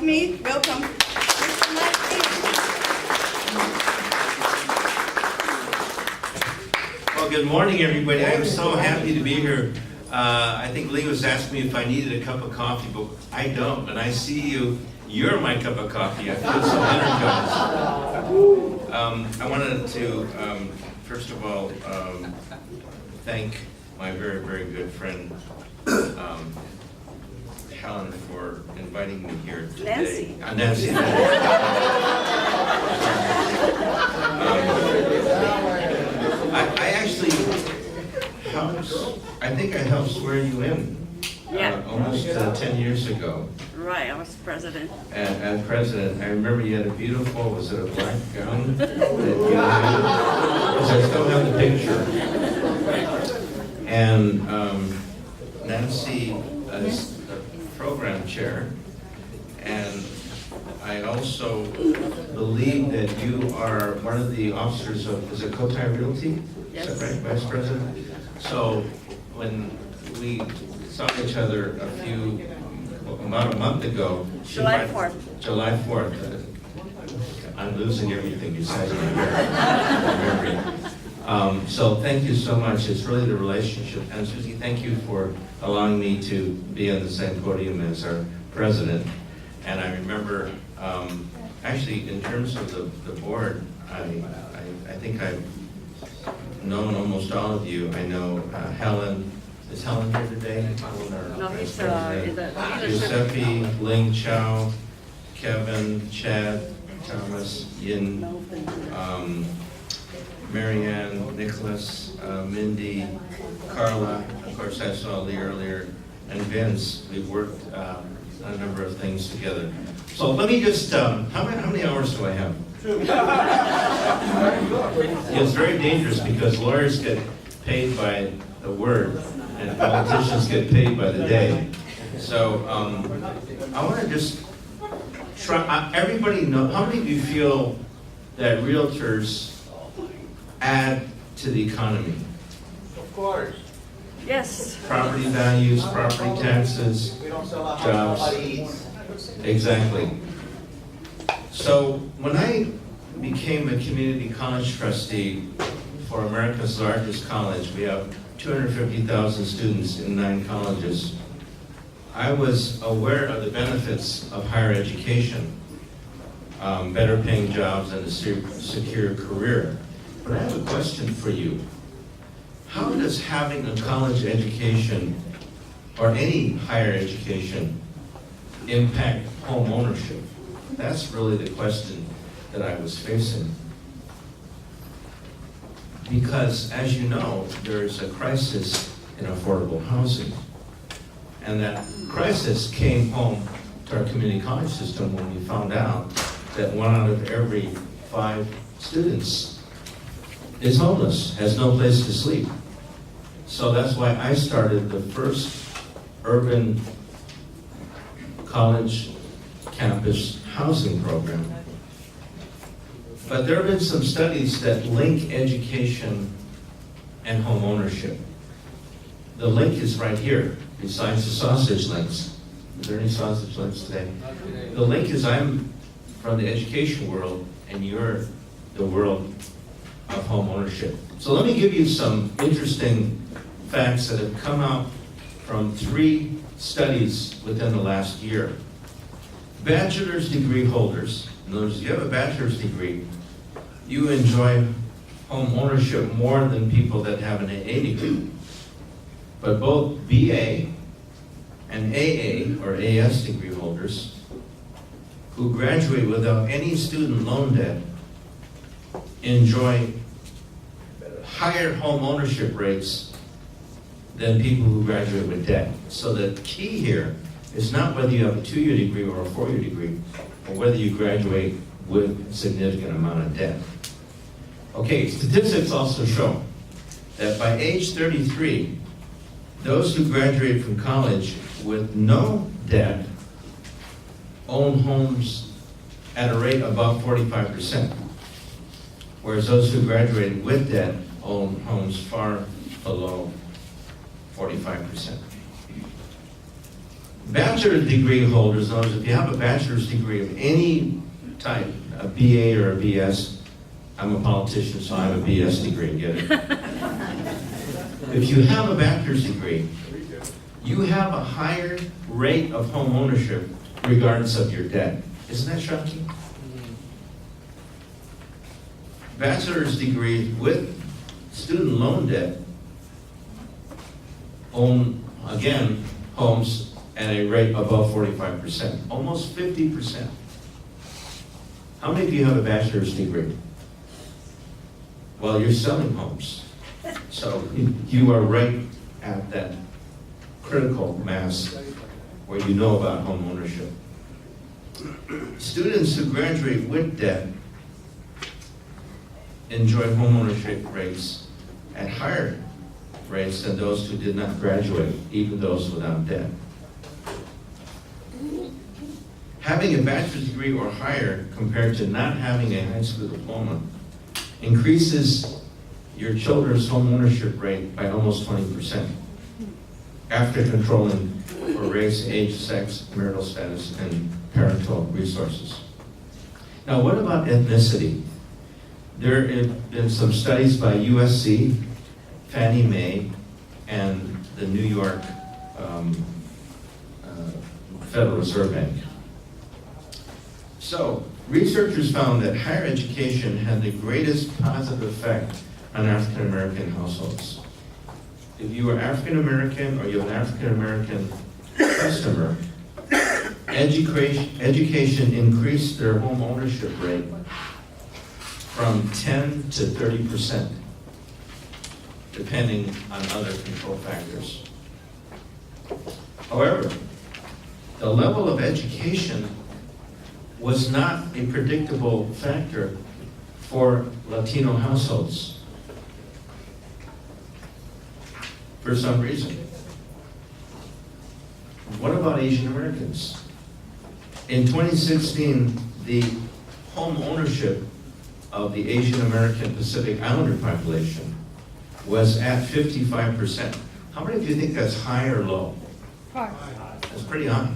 me, welcome. Mr. Martin. Well, good morning, everybody. I am so happy to be here. I think Lee was asking me if I needed a cup of coffee, but I don't. And I see you. You're my cup of coffee. I feel so energized. I wanted to, first of all, thank my very, very good friend, Helen, for inviting me here today. Nancy. Nancy. I actually helped, I think I helped swear you in almost 10 years ago. Right, I was president. As president, I remember you had a beautiful, was it a black gown? That you had? Because I still have the picture. And Nancy is the program chair, and I also believe that you are one of the officers of, is it Cotai Realty? Yes. Is that right, Vice President? So when we saw each other about a month ago. July 4th. July 4th. I'm losing everything besides my memory. So thank you so much. It's really the relationship. And Susie, thank you for allowing me to be on the same podium as our president. And I remember, actually, in terms of the board, I think I've known almost all of you. I know Helen. Is Helen here today? No, he's in the leadership. Giuseppe, Ling Chow, Kevin, Chad, Thomas, Yin, Marianne, Nicholas, Mindy, Carla, of course I saw Lee earlier, and Vince. We've worked on a number of things together. So let me just, how many hours do I have? It's very dangerous because lawyers get paid by the word and politicians get paid by the day. So I want to just try, everybody know, how many of you feel that realtors add to the economy? Of course. Yes. Property values, property taxes, We don't sell a house, jobs. nobody eats. Exactly. So when I became a community college trustee for America's largest college, we have 250,000 students in 9 colleges. I was aware of the benefits of higher education, better paying jobs and a secure career. But I have a question for you. How does having a college education or any higher education impact home ownership? That's really the question that I was facing. Because, as you know, there's a crisis in affordable housing. And that crisis came home to our community college system when we found out that 1 out of every 5 students is homeless, has no place to sleep. So that's why I started the first urban college campus housing program. But there have been some studies that link education and home ownership. The link is right here, besides the sausage links. Is there any sausage links today? The link is I'm from the education world, and you're the world of home ownership. So let me give you some interesting facts that have come out from 3 studies within the last year. Bachelor's degree holders, in other words, if you have a bachelor's degree, you enjoy home ownership more than people that have an AA degree. But both BA and AA, or AS degree holders, who graduate without any student loan debt, enjoy higher home ownership rates than people who graduate with debt. So the key here is not whether you have a 2-year degree or a 4-year degree, or whether you graduate with a significant amount of debt. Okay, statistics also show that by age 33, those who graduate from college with no debt own homes at a rate above 45%, whereas those who graduated with debt own homes far below 45%. Bachelor's degree holders, those if you have a bachelor's degree of any type, a BA or a BS, I'm a politician, so I have a BS degree, get it? If you have a bachelor's degree, you have a higher rate of home ownership regardless of your debt. Isn't that shocking? Bachelor's degree with student loan debt own, again, homes at a rate above 45%, almost 50%. How many of you have a bachelor's degree? Well, you're selling homes. So you are right at that critical mass where you know about home ownership. Students who graduate with debt enjoy home ownership rates at higher rates than those who did not graduate, even those without debt. Having a bachelor's degree or higher compared to not having a high school diploma increases your children's home ownership rate by almost 20% after controlling for race, age, sex, marital status, and parental resources. Now, what about ethnicity? There have been some studies by USC, Fannie Mae, and the New York Federal Reserve Bank. So, researchers found that higher education had the greatest positive effect on African American households. If you are African American or you have an African American customer, education increased their home ownership rate from 10 to 30%, depending on other control factors. However, the level of education was not a predictable factor for Latino households for some reason. What about Asian Americans? In 2016, the home ownership of the Asian American Pacific Islander population was at 55%. How many of you think that's high or low? That's pretty high.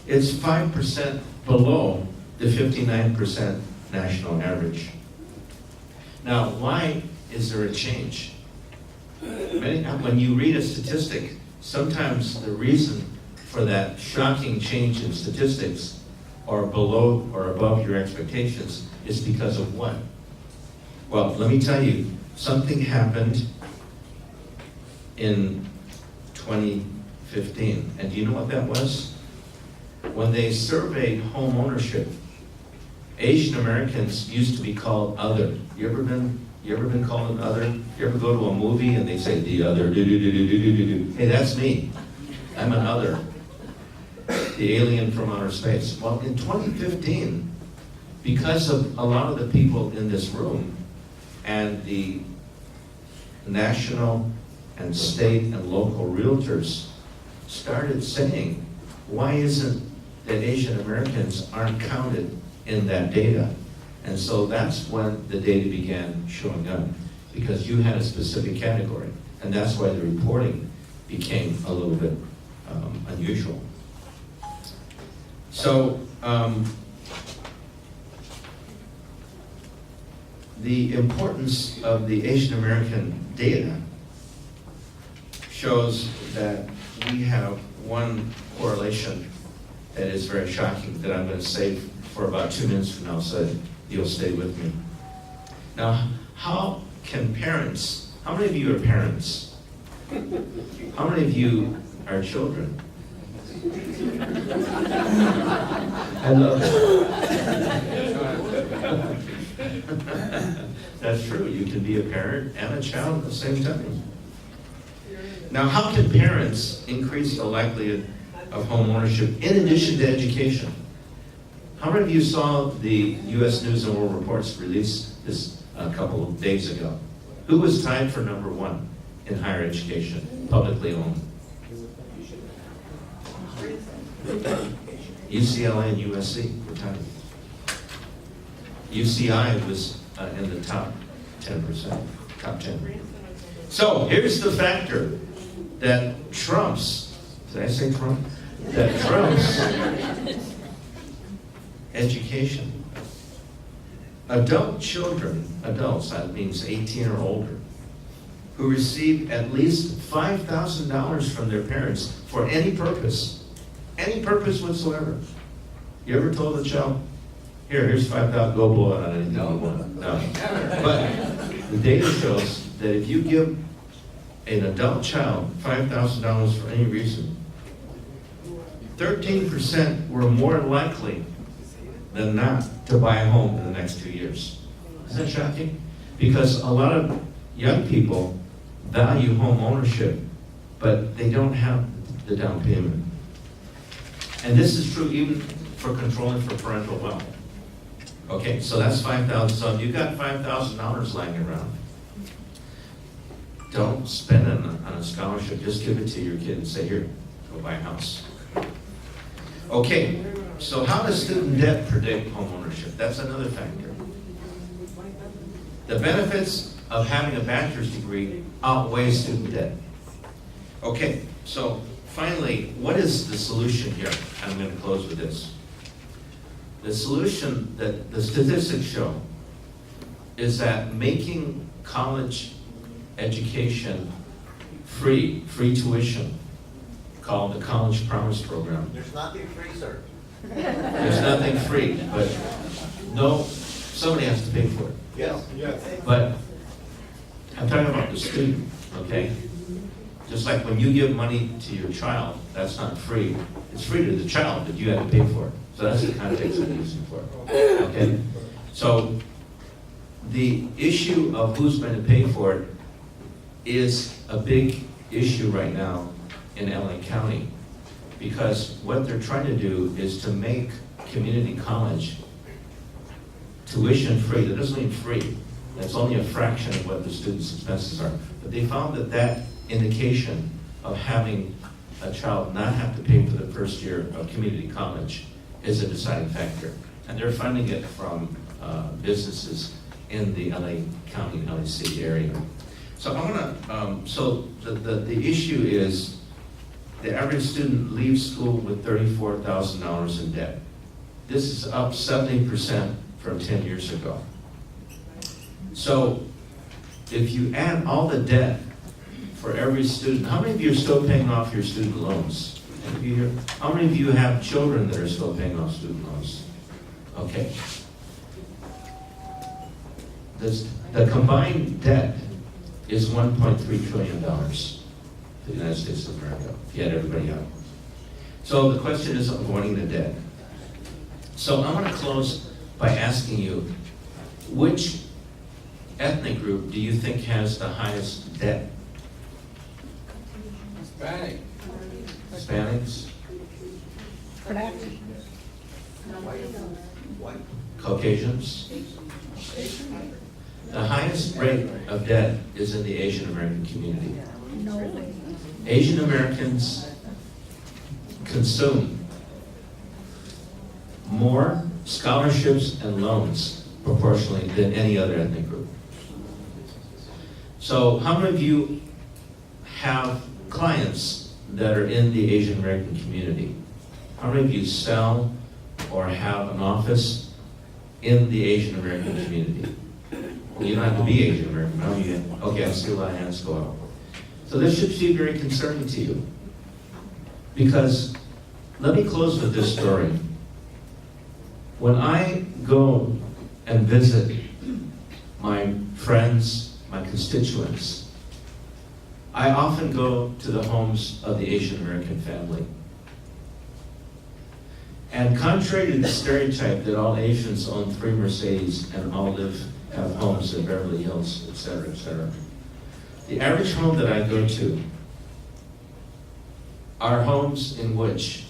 It's 5% below the 59% national average. Now, why is there a change? When you read a statistic, sometimes the reason for that shocking change in statistics or below or above your expectations is because of what? Well, let me tell you, something happened in 2015. And do you know what that was? When they surveyed home ownership, Asian Americans used to be called other. You ever been called an other? You ever go to a movie and they say the other, do. Hey, that's me. I'm an other. The alien from outer space. Well, in 2015, because of a lot of the people in this room and the national and state and local realtors started saying, why isn't that Asian Americans aren't counted in that data? And so that's when the data began showing up, because you had a specific category. And that's why the reporting became a little bit unusual. So the importance of the Asian American data shows that we have one correlation that is very shocking that I'm going to save for about 2 minutes from now, so you'll stay with me. Now, how can parents, how many of you are parents? How many of you are children? I love it. That's true. You can be a parent and a child at the same time. Now, how can parents increase the likelihood of home ownership in addition to education? How many of you saw the U.S. News and World Reports released this a couple of days ago? Who was tied for number 1 in higher education, publicly owned? UCLA and USC were tied. UCI was in the top 10%, top 10. So here's the factor that trumps, did I say Trump? that trumps education. Adults, that means 18 or older, who receive at least $5,000 from their parents for any purpose whatsoever. You ever told a child, here's $5,000, go blow it on anything you want? No. But the data shows that if you give an adult child $5,000 for any reason, 13% were more likely than not to buy a home in the next 2 years. Isn't that shocking? Because a lot of young people value home ownership, but they don't have the down payment. And this is true even for controlling for parental wealth. Okay, so that's $5,000. So if you got $5,000 lying around, don't spend it on a scholarship. Just give it to your kid and say, here, go buy a house. Okay, so how does student debt predict home ownership? That's another factor. The benefits of having a bachelor's degree outweigh student debt. Okay, so finally, what is the solution here? I'm going to close with this. The solution that the statistics show is that making college education free tuition, called the College Promise Program. There's nothing free, sir. There's nothing free, but no, somebody has to pay for it. Yes. But I'm talking about the student, okay? Just like when you give money to your child, that's not free. It's free to the child, but you have to pay for it. So that's the context I'm using for it, okay? So the issue of who's going to pay for it is a big issue right now in LA County, because what they're trying to do is to make community college tuition free. That doesn't mean free. That's only a fraction of what the students' expenses are. But they found that that indication of having a child not have to pay for the first year of community college is a deciding factor. And they're funding it from businesses in the LA County, LA City area. So I want to, so the issue is the average student leaves school with $34,000 in debt. This is up 70% from 10 years ago. So if you add all the debt for every student, how many of you are still paying off your student loans? Any of you here? How many of you have children that are still paying off student loans? Okay. The combined debt is $1.3 trillion for the United States of America, if you had everybody out. So the question is avoiding the debt. So I want to close by asking you, which ethnic group do you think has the highest debt? Hispanic. Hispanics? Black. White. Caucasians? The highest rate of debt is in the Asian American community. No way. Asian Americans consume more scholarships and loans proportionally than any other ethnic group. So how many of you have clients that are in the Asian American community? How many of you sell or have an office in the Asian American community? You don't have to be Asian American, no? Okay, I see a lot of hands go up. So this should be very concerning to you. Because, let me close with this story. When I go and visit my friends, my constituents, I often go to the homes of the Asian American family. And contrary to the stereotype that all Asians own 3 Mercedes and all have homes in Beverly Hills, etc., etc., the average home that I go to are homes in which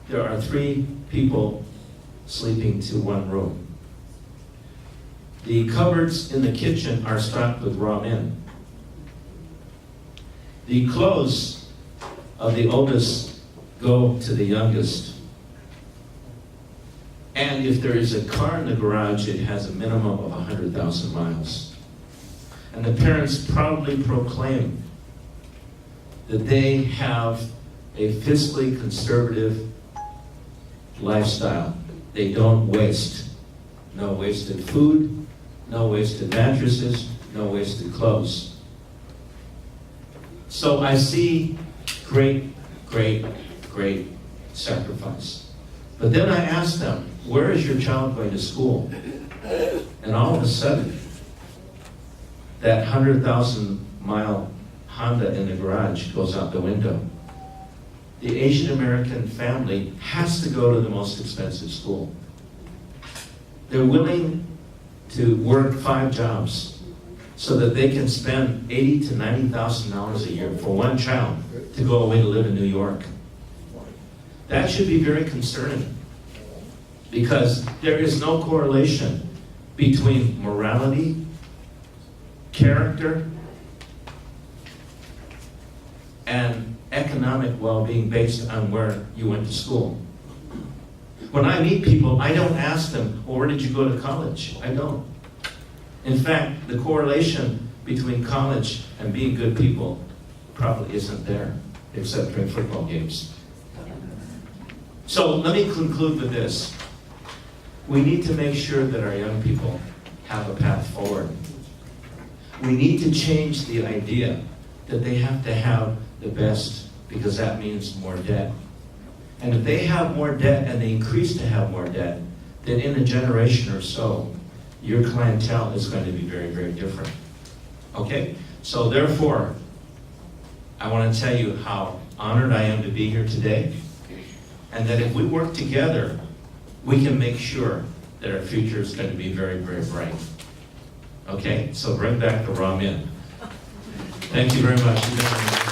there are 3 people sleeping to 1 room. The cupboards in the kitchen are stocked with raw men. The clothes of the oldest go to the youngest. And if there is a car in the garage, it has a minimum of 100,000 miles. And the parents proudly proclaim that they have a fiscally conservative lifestyle. They don't waste. No wasted food, no wasted mattresses, no wasted clothes. So I see great, great, great sacrifice. But then I ask them, where is your child going to school? And all of a sudden, that 100,000-mile Honda in the garage goes out the window. The Asian American family has to go to the most expensive school. They're willing to work 5 jobs so that they can spend $80,000 to $90,000 a year for one child to go away to live in New York. That should be very concerning, because there is no correlation between morality, character, and economic well-being based on where you went to school. When I meet people, I don't ask them, well, where did you go to college? I don't. In fact, the correlation between college and being good people probably isn't there, except during football games. So let me conclude with this. We need to make sure that our young people have a path forward. We need to change the idea that they have to have the best, because that means more debt. And if they have more debt and they increase to have more debt, then in a generation or so, your clientele is going to be very, very different. Okay? So therefore, I want to tell you how honored I am to be here today, and that if we work together, we can make sure that our future is going to be very, very bright. Okay? So bring back the raw men. Thank you very much.